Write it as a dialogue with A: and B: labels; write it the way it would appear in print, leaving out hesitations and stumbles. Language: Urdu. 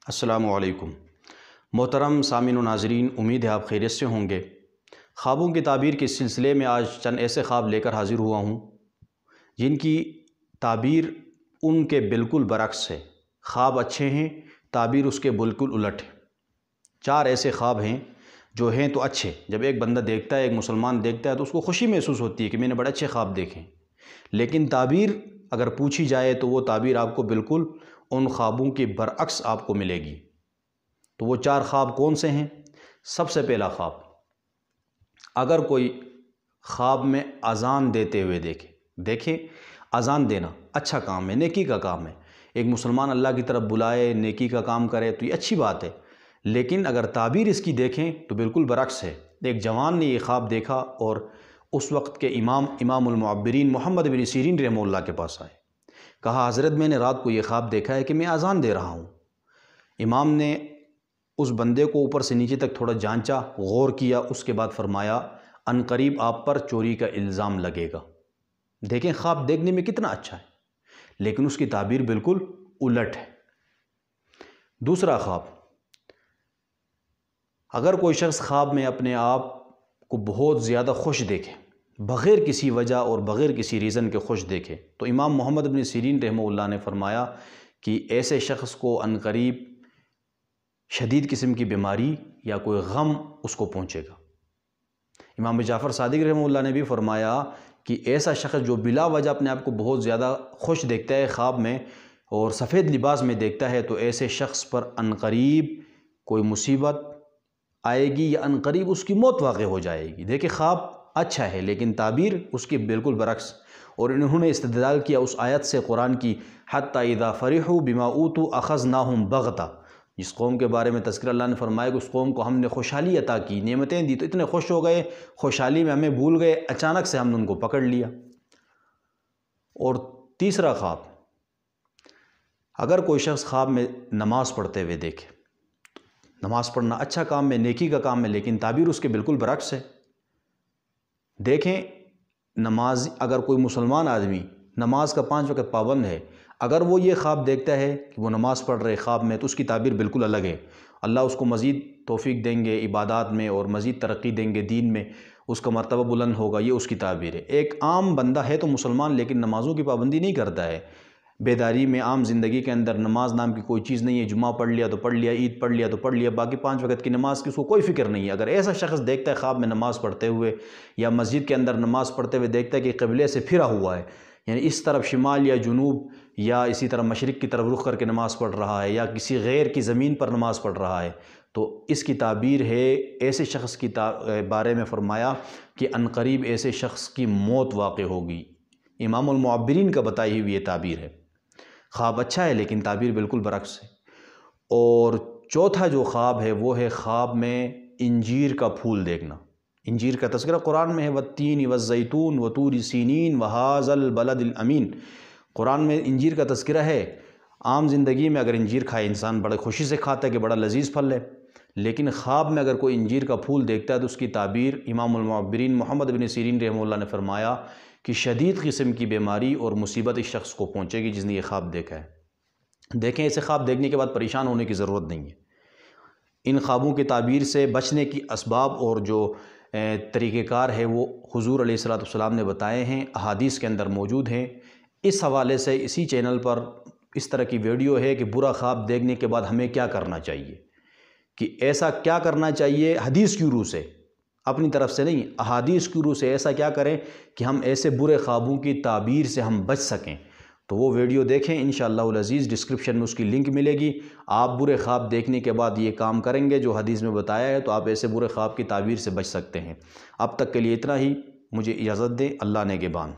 A: السلام علیکم محترم سامعین و ناظرین، امید ہے آپ خیریت سے ہوں گے۔ خوابوں کی تعبیر کے سلسلے میں آج چند ایسے خواب لے کر حاضر ہوا ہوں جن کی تعبیر ان کے بالکل برعکس ہے۔ خواب اچھے ہیں، تعبیر اس کے بالکل الٹ ہے۔ 4 ایسے خواب ہیں جو ہیں تو اچھے، جب ایک بندہ دیکھتا ہے، ایک مسلمان دیکھتا ہے تو اس کو خوشی محسوس ہوتی ہے کہ میں نے بڑے اچھے خواب دیکھے، لیکن تعبیر اگر پوچھی جائے تو وہ تعبیر آپ کو بالکل ان خوابوں کے برعکس آپ کو ملے گی۔ تو وہ 4 خواب کون سے ہیں؟ سب سے پہلا خواب، اگر کوئی خواب میں اذان دیتے ہوئے دیکھیں اذان دینا اچھا کام ہے، نیکی کا کام ہے۔ ایک مسلمان اللہ کی طرف بلائے، نیکی کا کام کرے تو یہ اچھی بات ہے، لیکن اگر تعبیر اس کی دیکھیں تو بالکل برعکس ہے۔ ایک جوان نے یہ خواب دیکھا اور اس وقت کے امام المعبرین محمد بن سیرین رحمہ اللہ کے پاس آئے، کہا حضرت میں نے رات کو یہ خواب دیکھا ہے کہ میں اذان دے رہا ہوں۔ امام نے اس بندے کو اوپر سے نیچے تک تھوڑا جانچا، غور کیا، اس کے بعد فرمایا ان قریب آپ پر چوری کا الزام لگے گا۔ دیکھیں خواب دیکھنے میں کتنا اچھا ہے، لیکن اس کی تعبیر بالکل الٹ ہے۔ دوسرا خواب، اگر کوئی شخص خواب میں اپنے آپ کو بہت زیادہ خوش دیکھے، بغیر کسی وجہ اور بغیر کسی ریزن کے خوش دیکھے، تو امام محمد بن سیرین رحمہ اللہ نے فرمایا کہ ایسے شخص کو ان قریب شدید قسم کی بیماری یا کوئی غم اس کو پہنچے گا۔ امام جعفر صادق رحمہ اللہ نے بھی فرمایا کہ ایسا شخص جو بلا وجہ اپنے آپ کو بہت زیادہ خوش دیکھتا ہے خواب میں اور سفید لباس میں دیکھتا ہے، تو ایسے شخص پر ان قریب کوئی مصیبت آئے گی یا ان قریب اس کی موت واقع ہو جائے گی۔ دیکھیں خواب اچھا ہے لیکن تعبیر اس کی بالکل برعکس، اور انہوں نے استدلال کیا اس آیت سے قرآن کی حتی اذا فرحوا بما اوتوا اخذناہم بغتہ، جس قوم کے بارے میں تذکرہ اللہ نے فرمایا کہ اس قوم کو ہم نے خوشحالی عطا کی، نعمتیں دی، تو اتنے خوش ہو گئے، خوشحالی میں ہمیں بھول گئے، اچانک سے ہم نے ان کو پکڑ لیا۔ اور تیسرا خواب، اگر کوئی شخص خواب میں نماز پڑھتے ہوئے دیکھے، نماز پڑھنا اچھا کام ہے، نیکی کا کام ہے، لیکن تعبیر اس کے بالکل برعکس ہے۔ دیکھیں نماز، اگر کوئی مسلمان آدمی نماز کا 5 وقت پابند ہے، اگر وہ یہ خواب دیکھتا ہے کہ وہ نماز پڑھ رہے خواب میں، تو اس کی تعبیر بالکل الگ ہے۔ اللہ اس کو مزید توفیق دیں گے عبادات میں اور مزید ترقی دیں گے دین میں، اس کا مرتبہ بلند ہوگا، یہ اس کی تعبیر ہے۔ ایک عام بندہ ہے تو مسلمان، لیکن نمازوں کی پابندی نہیں کرتا ہے، بیداری میں عام زندگی کے اندر نماز نام کی کوئی چیز نہیں ہے، جمعہ پڑھ لیا تو پڑھ لیا، عید پڑھ لیا تو پڑھ لیا، باقی 5 وقت کی نماز کی اس کو کوئی فکر نہیں ہے۔ اگر ایسا شخص دیکھتا ہے خواب میں نماز پڑھتے ہوئے یا مسجد کے اندر نماز پڑھتے ہوئے دیکھتا ہے کہ قبلے سے پھرا ہوا ہے، یعنی اس طرف شمال یا جنوب یا اسی طرح مشرق کی طرف رخ کر کے نماز پڑھ رہا ہے یا کسی غیر کی زمین پر نماز پڑھ رہا ہے، تو اس کی تعبیر ہے ایسے شخص کی بارے میں فرمایا کہ ان قریب ایسے شخص کی موت واقع ہوگی۔ امام المعبرین کا بتائی ہوئی یہ تعبیر ہے۔ خواب اچھا ہے لیکن تعبیر بالکل برعکس ہے۔ اور چوتھا جو خواب ہے وہ ہے خواب میں انجیر کا پھول دیکھنا۔ انجیر کا تذکرہ قرآن میں ہے، والتین والزیتون وطور سینین وہذا البلد الامین۔ قرآن میں انجیر کا تذکرہ ہے۔ عام زندگی میں اگر انجیر کھائے انسان بڑے خوشی سے کھاتا ہے کہ بڑا لذیذ پھل ہے، لیکن خواب میں اگر کوئی انجیر کا پھول دیکھتا ہے تو اس کی تعبیر امام المعبرین محمد بن سیرین رحمہ اللہ نے فرمایا کہ شدید قسم کی بیماری اور مصیبت اس شخص کو پہنچے گی جس نے یہ خواب دیکھا ہے۔ دیکھیں ایسے خواب دیکھنے کے بعد پریشان ہونے کی ضرورت نہیں ہے۔ ان خوابوں کی تعبیر سے بچنے کی اسباب اور جو طریقہ کار ہے وہ حضور علیہ الصلوۃ والسلام نے بتائے ہیں، احادیث کے اندر موجود ہیں۔ اس حوالے سے اسی چینل پر اس طرح کی ویڈیو ہے کہ برا خواب دیکھنے کے بعد ہمیں کیا کرنا چاہیے، کہ ایسا کیا کرنا چاہیے حدیث کی روح سے، اپنی طرف سے نہیں، احادیث کی روح سے ایسا کیا کریں کہ ہم ایسے برے خوابوں کی تعبیر سے ہم بچ سکیں۔ تو وہ ویڈیو دیکھیں انشاءاللہ العزیز، ڈسکرپشن میں اس کی لنک ملے گی۔ آپ برے خواب دیکھنے کے بعد یہ کام کریں گے جو حدیث میں بتایا ہے تو آپ ایسے برے خواب کی تعبیر سے بچ سکتے ہیں۔ اب تک کے لیے اتنا ہی، مجھے اجازت دیں، اللہ نگہبان۔